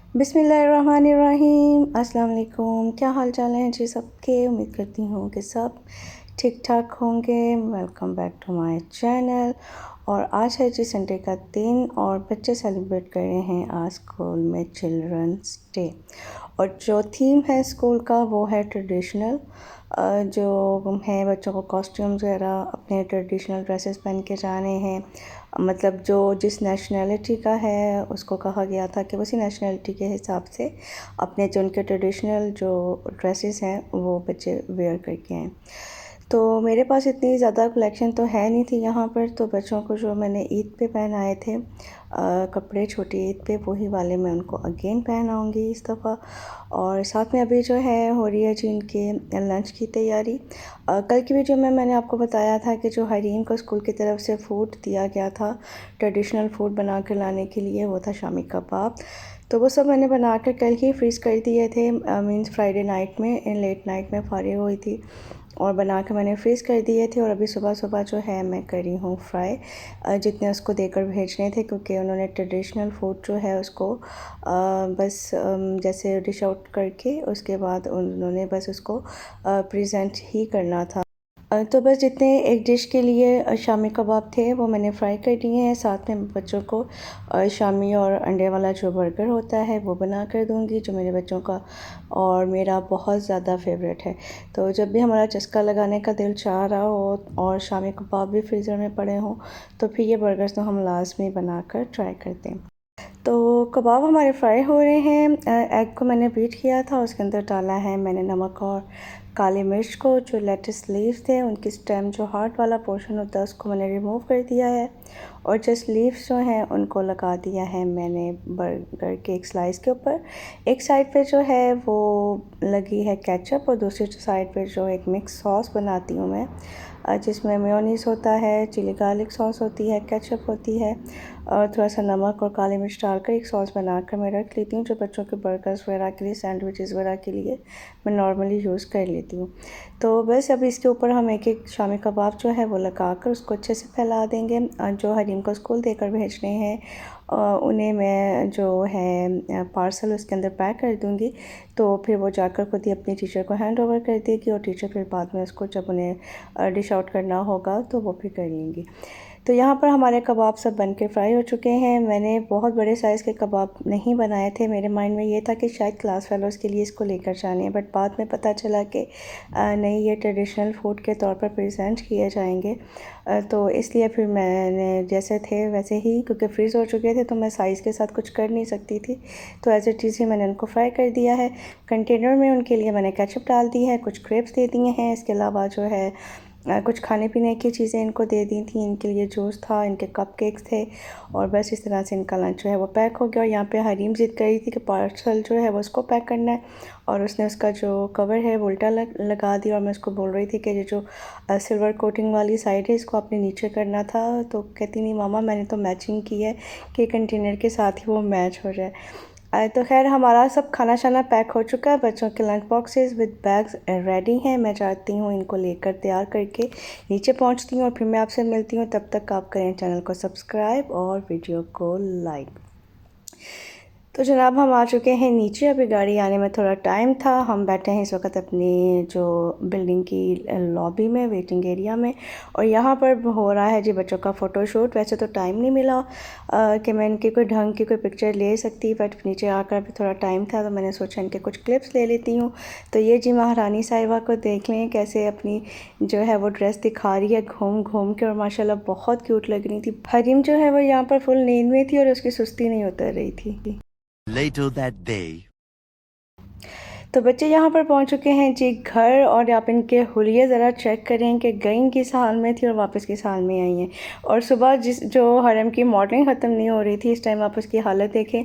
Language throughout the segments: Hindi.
बिस्मिल्लाहिर्रहमानिर्रहीम। अस्सलाम वालेकुम। क्या हाल चाल हैं जी सबके। उम्मीद करती हूँ कि सब ठीक ठाक होंगे। Welcome back to my channel. और आज है जी संडे का दिन और बच्चे सेलिब्रेट कर रहे हैं आज स्कूल में चिल्ड्रंस डे। और जो थीम है स्कूल का वो है ट्रेडिशनल। जो है बच्चों को कॉस्ट्यूम्स वगैरह अपने ट्रेडिशनल ड्रेसेस पहन के जाने हैं। मतलब जो जिस नेशनैलिटी का है उसको कहा गया था कि उसी नेशनैलिटी के हिसाब से अपने जो उनके ट्रेडिशनल जो ड्रेसेस हैं वो बच्चे वेयर करके आएँ। तो मेरे पास इतनी ज़्यादा कलेक्शन तो है नहीं थी यहाँ पर, तो बच्चों को जो मैंने ईद पे पहनाए थे कपड़े छोटी ईद पे वही वाले मैं उनको अगेन पहनाऊँगी इस दफ़ा। और साथ में अभी जो है हो रही है जी इनके लंच की तैयारी। कल की वीडियो में मैंने आपको बताया था कि जो हरीम को स्कूल की तरफ से फूड दिया गया था ट्रेडिशनल फूड बना कर लाने के लिए, वो था शामी कबाब। तो वो सब मैंने बना कर कल ही फ्रीज़ कर दिए थे। मीन्स फ्राइडे नाइट में, लेट नाइट में फारिग हुई थी और बना के मैंने फ्रीज़ कर दिए थे। और अभी सुबह सुबह जो है मैं करी हूँ फ्राई, जितने उसको देकर भेजने थे, क्योंकि उन्होंने ट्रेडिशनल फूड जो है उसको बस जैसे डिश आउट करके उसके बाद उन्होंने बस उसको प्रेजेंट ही करना था। तो बस जितने एक डिश के लिए शामी कबाब थे वो मैंने फ्राई कर दिए हैं। साथ में बच्चों को शामी और अंडे वाला जो बर्गर होता है वो बना कर दूँगी, जो मेरे बच्चों का और मेरा बहुत ज़्यादा फेवरेट है। तो जब भी हमारा चस्का लगाने का दिल चाह रहा हो और शामी कबाब भी फ्रीज़र में पड़े हों तो फिर ये बर्गर्स तो हम लाज़मी बना कर ट्राई करते हैं। तो कबाब हमारे फ्राई हो रहे हैं। एग को मैंने बीट किया था, उसके अंदर डाला है मैंने नमक और काली मिर्च को। जो लेट्स लीव्स थे उनकी स्टेम जो हार्ट वाला पोर्शन होता है उसको मैंने रिमूव कर दिया है और जस्ट लीव्स जो हैं उनको लगा दिया है मैंने बर्गर के एक स्लाइस के ऊपर। एक साइड पे जो है वो लगी है केचप और दूसरी साइड पे जो एक मिक्स सॉस बनाती हूँ मैं, जिसमें मेयोनीज़ होता है, चिली गार्लिक सॉस होती है, केचप होती है और थोड़ा सा नमक और काली मिर्च डालकर एक सॉस बनाकर मैं रख लेती हूँ, जो बच्चों के बर्गर्स वगैरह के लिए, सैंडविचेस वगैरह के लिए मैं नॉर्मली यूज़ कर लेती हूँ। तो बस अब इसके ऊपर हम एक एक शामी कबाब जो है वो लगा कर उसको अच्छे से फैला देंगे। जो हरीम को स्कूल देकर भेजने हैं उन्हें मैं जो है पार्सल उसके अंदर पैक कर दूँगी। तो फिर वो जाकर खुद ही अपनी टीचर को हैंड ओवर कर देगी और टीचर फिर बाद में उसको जब उन्हें डिश आउट करना होगा तो वो फिर कर लेंगी। तो यहाँ पर हमारे कबाब सब बन के फ्राई हो चुके हैं। मैंने बहुत बड़े साइज़ के कबाब नहीं बनाए थे, मेरे माइंड में ये था कि शायद क्लास फेलोज़ के लिए इसको लेकर जाने हैं, बट बाद में पता चला कि नहीं, ये ट्रेडिशनल फूड के तौर पर प्रेजेंट किए जाएंगे। तो इसलिए फिर मैंने जैसे थे वैसे ही, क्योंकि फ्रीज़ हो चुके थे तो मैं साइज़ के साथ कुछ कर नहीं सकती थी, तो एज इट इज़ ही मैंने उनको फ्राई कर दिया है। कंटेनर में उनके लिए मैंने केचप डाल दी है, कुछ क्रेप्स दे दिए हैं, इसके अलावा जो है कुछ खाने पीने की चीज़ें इनको दे दी थी। इनके लिए जूस था, इनके कपकेक्स थे और बस इस तरह से इनका लंच जो है वो पैक हो गया। और यहाँ पे हरीम ज़िद कर रही थी कि पार्सल जो है वो उसको पैक करना है और उसने उसका जो कवर है वो उल्टा लगा दिया और मैं उसको बोल रही थी कि ये जो सिल्वर कोटिंग वाली साइड है इसको आपने नीचे करना था। तो कहती नहीं मामा, मैंने तो मैचिंग की है कि कंटेनर के साथ ही वो मैच हो जाए। तो खैर हमारा सब खाना शाना पैक हो चुका है। बच्चों के lunch boxes with bags ready हैं। मैं जाती हूँ इनको लेकर तैयार करके नीचे पहुँचती हूँ और फिर मैं आपसे मिलती हूँ। तब तक आप करें चैनल को सब्सक्राइब और वीडियो को लाइक। तो जनाब हम आ चुके हैं नीचे। अभी गाड़ी आने में थोड़ा टाइम था। हम बैठे हैं इस वक्त अपनी जो बिल्डिंग की लॉबी में, वेटिंग एरिया में, और यहाँ पर हो रहा है जी बच्चों का फ़ोटोशूट। वैसे तो टाइम नहीं मिला कि मैं इनकी कोई ढंग की कोई पिक्चर ले सकती, बट नीचे आकर भी थोड़ा टाइम था तो मैंने सोचा इनके कुछ क्लिप्स ले लेती हूँ। तो ये जी महारानी साहिबा को देख लें कैसे अपनी जो है वो ड्रेस दिखा रही है घूम घूम के, और माशाल्लाह बहुत क्यूट लग रही थी। हरीम जो है वो यहाँ पर फुल नींद में थी और उसकी सुस्ती नहीं उतर रही थी। Later that day. तो बच्चे यहाँ पर पहुँच चुके हैं जी घर, और आप इनके हुलिये ज़रा चेक करें कि गई किस हाल में थी और वापस किस हाल में आई हैं। और सुबह जिस जो हरम की मॉडलिंग ख़त्म नहीं हो रही थी, इस टाइम आप उसकी हालत देखें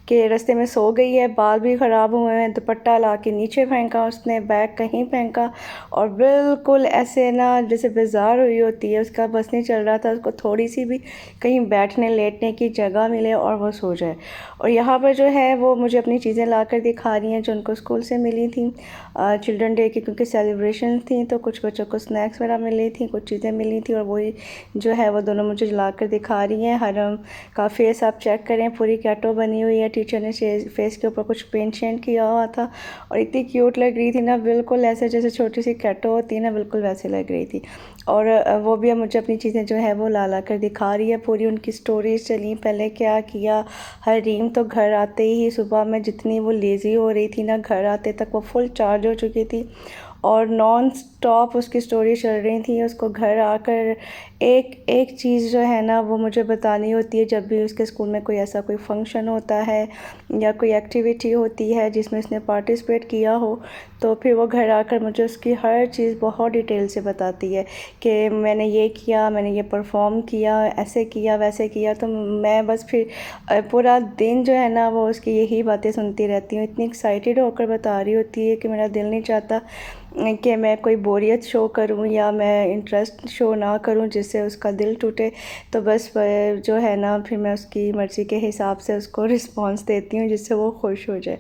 कि रास्ते में सो गई है, बाल भी ख़राब हुए हैं, दुपट्टा ला के नीचे फेंका उसने, बैग कहीं फेंका, और बिल्कुल ऐसे ना जैसे बेजार हुई होती है, उसका बस नहीं चल रहा था उसको थोड़ी सी भी कहीं बैठने लेटने की जगह मिले और वो सो जाए। और यहाँ पर जो है वो मुझे अपनी चीज़ें ला कर दिखा रही हैं जो उनको स्कूल से मिली थी चिल्ड्रन डे की, क्योंकि सेलिब्रेशन थी तो कुछ बच्चों को स्नैक्स वगैरह मिली थी, कुछ चीज़ें मिली थी। और वही जो है वो दोनों मुझे ला कर दिखा रही हैं। हरम का फेस आप चेक करें, पूरी कैटो बनी हुई है। टीचर ने फेस के ऊपर कुछ पेंट शेंट किया हुआ था और इतनी क्यूट लग रही थी ना, बिल्कुल ऐसे जैसे छोटी सी कैटो होती है ना, बिल्कुल वैसे लग रही थी। और वो भी अब मुझे अपनी चीज़ें जो है वो ला कर दिखा रही है। पूरी उनकी स्टोरीज चली, पहले क्या किया। हरीम तो घर आते ही सुबह में जितनी वो लेज़ी हो रही थी ना, घर आते तक वो फुल चार्ज हो चुकी थी और नॉन स्टॉप उसकी स्टोरी चल रही थी। उसको घर आकर एक एक चीज़ जो है ना वो मुझे बतानी होती है। जब भी उसके स्कूल में कोई ऐसा कोई फंक्शन होता है या कोई एक्टिविटी होती है जिसमें उसने पार्टिसिपेट किया हो, तो फिर वो घर आकर मुझे उसकी हर चीज़ बहुत डिटेल से बताती है कि मैंने ये किया, मैंने ये परफॉर्म किया, ऐसे किया, वैसे किया। तो मैं बस फिर पूरा दिन जो है ना वो उसकी यही बातें सुनती रहती हूँ। इतनी एक्साइटेड होकर बता रही होती है कि मेरा दिल नहीं चाहता कि मैं कोई बोरियत शो करूं या मैं इंटरेस्ट शो ना करूं जिससे उसका दिल टूटे। तो बस जो है ना फिर मैं उसकी मर्ज़ी के हिसाब से उसको रिस्पॉन्स देती हूँ जिससे वो खुश हो जाए।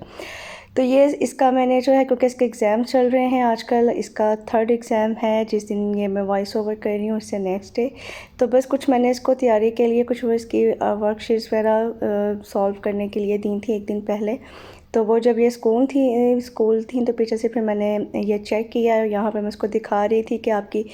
तो ये इसका मैंने जो है, क्योंकि इसके एग्ज़ाम चल रहे हैं आजकल, इसका 3rd एग्ज़ाम है जिस दिन ये मैं वॉइस ओवर कर रही हूँ उससे नेक्स्ट डे। तो बस कुछ मैंने इसको तैयारी के लिए कुछ वो इसकी वर्कशीट्स वगैरह सॉल्व करने के लिए दी थी एक दिन पहले। तो वो जब ये स्कूल थी तो पीछे से फिर मैंने ये चेक किया और यहाँ पे मैं उसको दिखा रही थी कि आपकी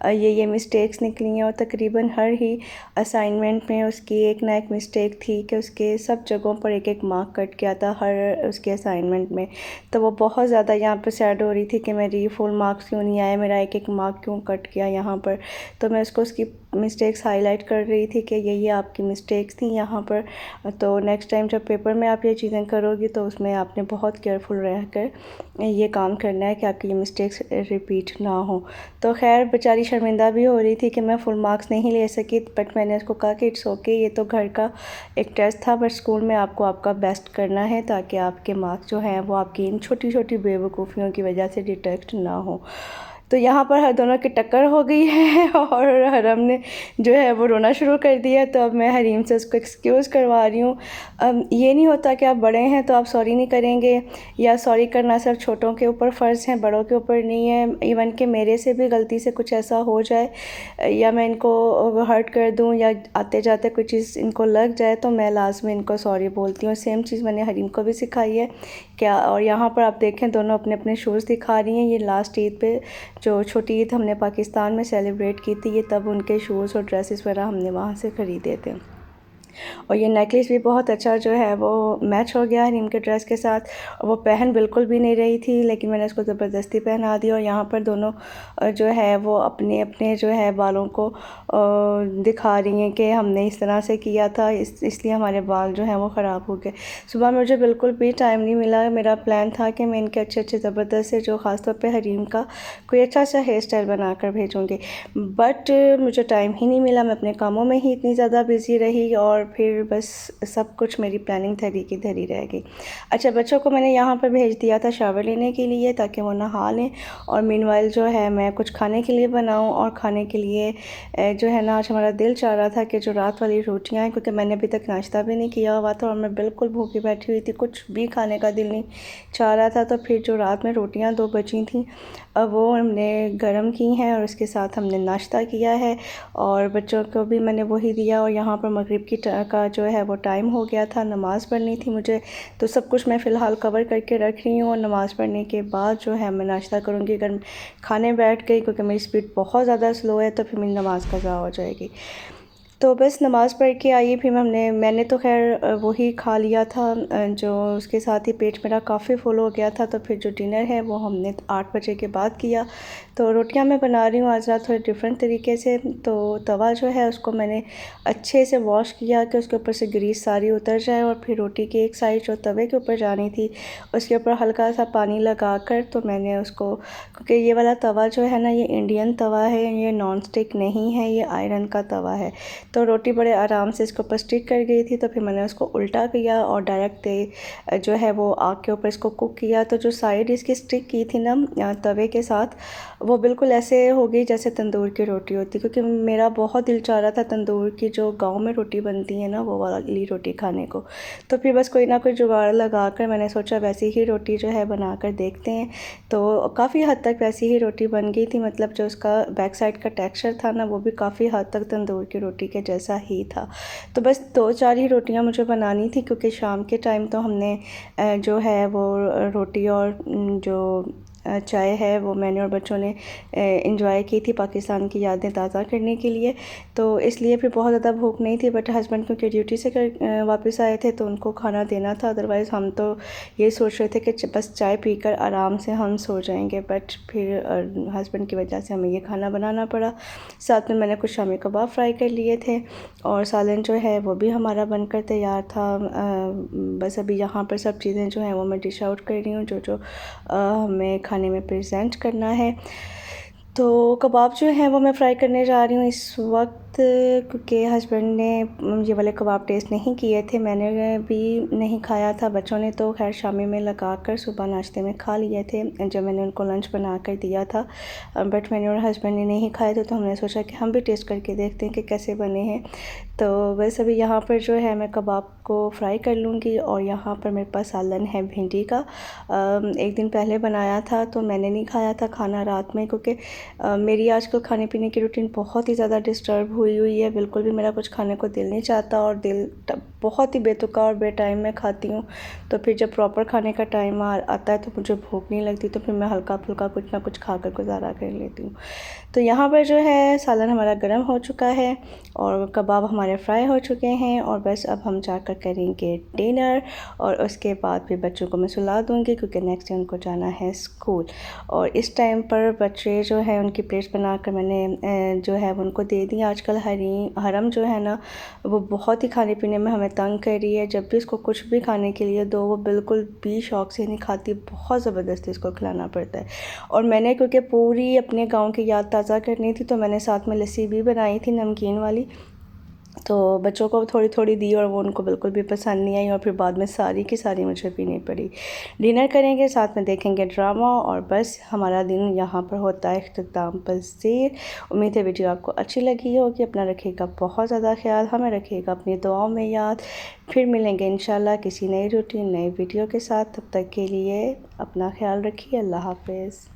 ये मिस्टेक्स निकली हैं। और तकरीबन हर ही असाइनमेंट में उसकी एक ना एक मिस्टेक थी कि उसके सब जगहों पर एक एक मार्क कट गया था हर उसके असाइनमेंट में। तो वो बहुत ज़्यादा यहाँ पर सैड हो रही थी कि मेरी फुल मार्क्स क्यों नहीं आए, मेरा एक एक मार्क क्यों कट गया यहाँ पर। तो मैं उसको उसकी मिस्टेक्स हाईलाइट कर रही थी कि ये आपकी मिस्टेक्स थी यहाँ पर। तो नेक्स्ट टाइम जब पेपर में आप ये चीज़ें करोगी तो उसमें आपने बहुत केयरफुल रहकर ये काम करना है कि आपकी ये मिस्टेक्स रिपीट ना हो। तो खैर बेचारी शर्मिंदा भी हो रही थी कि मैं फुल मार्क्स नहीं ले सकी, बट मैंने उसको कहा कि इट्स ओके, ये तो घर का एक टेस्ट था, बट स्कूल में आपको आपका बेस्ट करना है ताकि आपके मार्क्स जो हैं वो आपकी इन छोटी छोटी बेवकूफ़ियों की वजह से डिटेक्ट ना हो। तो यहाँ पर हर दोनों की टक्कर हो गई है और हरम ने जो है वो रोना शुरू कर दिया। तो अब मैं हरीम से उसको एक्सक्यूज़ करवा रही हूँ। ये नहीं होता कि आप बड़े हैं तो आप सॉरी नहीं करेंगे, या सॉरी करना सिर्फ छोटों के ऊपर फ़र्ज़ है, बड़ों के ऊपर नहीं है। इवन कि मेरे से भी गलती से कुछ ऐसा हो जाए या मैं इनको हर्ट कर दूँ या आते जाते कोई चीज़ इनको लग जाए तो मैं लाज़मी इनको सॉरी बोलती हूँ। सेम चीज़ मैंने हरीम को भी सिखाई है क्या। और यहाँ पर आप देखें दोनों अपने अपने शूज़ दिखा रही हैं। ये लास्ट ईद पे जो छोटी ईद हमने पाकिस्तान में सेलिब्रेट की थी, ये तब उनके शूज़ और ड्रेसेस वगैरह हमने वहाँ से ख़रीदे थे। और ये नेकलेस भी बहुत अच्छा जो है वो मैच हो गया हरीम के ड्रेस के साथ। वो पहन बिल्कुल भी नहीं रही थी लेकिन मैंने उसको ज़बरदस्ती पहना दी। और यहाँ पर दोनों जो है वो अपने अपने जो है बालों को दिखा रही हैं कि हमने इस तरह से किया था, इसलिए हमारे बाल जो हैं वो ख़राब हो गए। सुबह मुझे बिल्कुल भी टाइम नहीं मिला। मेरा प्लान था कि मैं इनके अच्छे अच्छे ज़बरदस्त से जो ख़ासतौर पर हरीम का कोई अच्छा सा हेयर स्टाइल बना कर भेजूँगी, बट मुझे टाइम ही नहीं मिला। मैं अपने कामों में ही इतनी ज़्यादा बिज़ी रही और फिर बस सब कुछ मेरी प्लानिंग धरी की धरी रह गई। अच्छा, बच्चों को मैंने यहाँ पर भेज दिया था शावर लेने के लिए ताकि वो नहा लें, और मीनवाइल जो है मैं कुछ खाने के लिए बनाऊँ। और खाने के लिए जो है ना आज हमारा दिल चाह रहा था कि जो रात वाली रोटियाँ हैं, क्योंकि मैंने अभी तक नाश्ता भी नहीं किया हुआ था और मैं बिल्कुल भूखी बैठी हुई थी, कुछ भी खाने का दिल नहीं चाह रहा था। तो फिर जो रात में रोटियाँ 2 बची थी अब वो हमने गर्म की हैं और उसके साथ हमने नाश्ता किया है और बच्चों को भी मैंने वही दिया। और यहाँ पर मगरिब का जो है वो टाइम हो गया था, नमाज़ पढ़नी थी मुझे, तो सब कुछ मैं फ़िलहाल कवर करके रख रही हूँ। और नमाज़ पढ़ने के बाद जो है मैं नाश्ता करूँगी। अगर खाने बैठ गई क्योंकि मेरी स्पीड बहुत ज़्यादा स्लो है तो फिर मेरी नमाज़ कज़ा हो जाएगी। तो बस नमाज़ पढ़ के आई, फिर मैंने तो खैर वही खा लिया था जो उसके साथ ही पेट मेरा काफ़ी फुल हो गया था। तो फिर जो डिनर है वो हमने 8 बजे के बाद किया। तो रोटियां मैं बना रही हूँ आज रात थोड़े डिफरेंट तरीके से। तो तवा जो है उसको मैंने अच्छे से वॉश किया कि उसके ऊपर से ग्रीस सारी उतर जाए, और फिर रोटी की एक साइड जो तवे के ऊपर जानी थी उसके ऊपर हल्का सा पानी लगा कर तो मैंने उसको, क्योंकि ये वाला तवा जो है ना ये इंडियन तवा है, ये नॉन स्टिक नहीं है, ये आयरन का तवा है। तो रोटी बड़े आराम से इसके ऊपर स्टिक कर गई थी। तो फिर मैंने उसको उल्टा किया और डायरेक्ट जो है वो आग के ऊपर इसको कुक किया। तो जो साइड इसकी स्टिक की थी ना तवे के साथ, वो बिल्कुल ऐसे हो गई जैसे तंदूर की रोटी होती, क्योंकि मेरा बहुत दिल चाह रहा था तंदूर की जो गांव में रोटी बनती है ना वो वाली रोटी खाने को। तो फिर बस कोई ना कोई जुगाड़ लगा कर मैंने सोचा वैसी ही रोटी जो है बना कर देखते हैं। तो काफ़ी हद तक वैसी ही रोटी बन गई थी, मतलब जो उसका बैक साइड का टेक्सचर था ना वो भी काफ़ी हद तक तंदूर की रोटी के जैसा ही था। तो बस 2-4 ही रोटियां मुझे बनानी थी, क्योंकि शाम के टाइम तो हमने जो है वो रोटी और जो चाय है वो मैंने और बच्चों ने इंजॉय की थी पाकिस्तान की यादें ताज़ा करने के लिए। तो इसलिए फिर बहुत ज़्यादा भूख नहीं थी, बट हस्बैंड क्योंकि ड्यूटी से वापस आए थे तो उनको खाना देना था। अदरवाइज़ हम तो ये सोच रहे थे कि बस चाय पीकर आराम से हम सो जाएंगे, बट फिर हस्बैंड की वजह से हमें ये खाना बनाना पड़ा। साथ में मैंने कुछ शामी कबाब फ्राई कर लिए थे और सालन जो है वो भी हमारा बनकर तैयार था। बस अभी यहाँ पर सब चीज़ें जो हैं वो मैं डिश आउट कर रही हूँ जो हमें खाने में प्रेजेंट करना है। तो कबाब जो हैं वो मैं फ्राई करने जा रही हूँ इस वक्त, क्योंकि हस्बैंड ने ये वाले कबाब टेस्ट नहीं किए थे, मैंने भी नहीं खाया था। बच्चों ने तो खैर शामी में लगा कर सुबह नाश्ते में खा लिए थे जब मैंने उनको लंच बना कर दिया था, बट मैंने और हस्बैंड ने नहीं खाए थे। तो हमने सोचा कि हम भी टेस्ट करके देखते हैं कि कैसे बने हैं। तो बस अभी यहाँ पर जो है मैं कबाब को फ्राई कर लूँगी और यहाँ पर मेरे पास सालन है भिंडी का। एक दिन पहले बनाया था तो मैंने नहीं खाया था खाना रात में, क्योंकि मेरी आजकल खाने पीने की रूटीन बहुत ही ज़्यादा डिस्टर्ब हुई है। बिल्कुल भी मेरा कुछ खाने को दिल नहीं चाहता और दिल बहुत ही बेतुका और बेटाइम में खाती हूँ। तो फिर जब प्रॉपर खाने का टाइम आता है तो मुझे भूख नहीं लगती, तो फिर मैं हल्का फुल्का कुछ ना कुछ खा कर गुजारा कर लेती हूँ। तो यहाँ पर जो है सालन हमारा गर्म हो चुका है और कबाब हमारे फ्राई हो चुके हैं और बस अब हम जाकर करेंगे डिनर और उसके बाद फिर बच्चों को मैं सुला दूँगी, क्योंकि नेक्स्ट डे उनको जाना है स्कूल। और इस टाइम पर बच्चे जो है उनकी प्लेट्स बनाकर मैंने जो है उनको दे दी। आजकल हरम जो है ना वो बहुत ही खाने पीने में हमें तंग कर रही है। जब भी इसको कुछ भी खाने के लिए दो वो बिल्कुल भी शौक़ से नहीं खाती, बहुत ज़बरदस्ती इसको खिलाना पड़ता है। और मैंने क्योंकि पूरी अपने गांव की याद ताज़ा करनी थी तो मैंने साथ में लस्सी भी बनाई थी नमकीन वाली, तो बच्चों को थोड़ी थोड़ी दी और वो उनको बिल्कुल भी पसंद नहीं आई और फिर बाद में सारी की सारी मुझे पीनी पड़ी। डिनर करेंगे, साथ में देखेंगे ड्रामा और बस हमारा दिन यहाँ पर होता है इख्तिताम पज़ीर। उम्मीद है वीडियो आपको अच्छी लगी होगी। अपना रखिएगा बहुत ज़्यादा ख्याल, हमें रखिएगा अपनी दुआओं में याद। फिर मिलेंगे इंशाल्लाह किसी नई रूटीन नई वीडियो के साथ। तब तक के लिए अपना ख्याल रखिए। अल्लाह हाफ़िज़।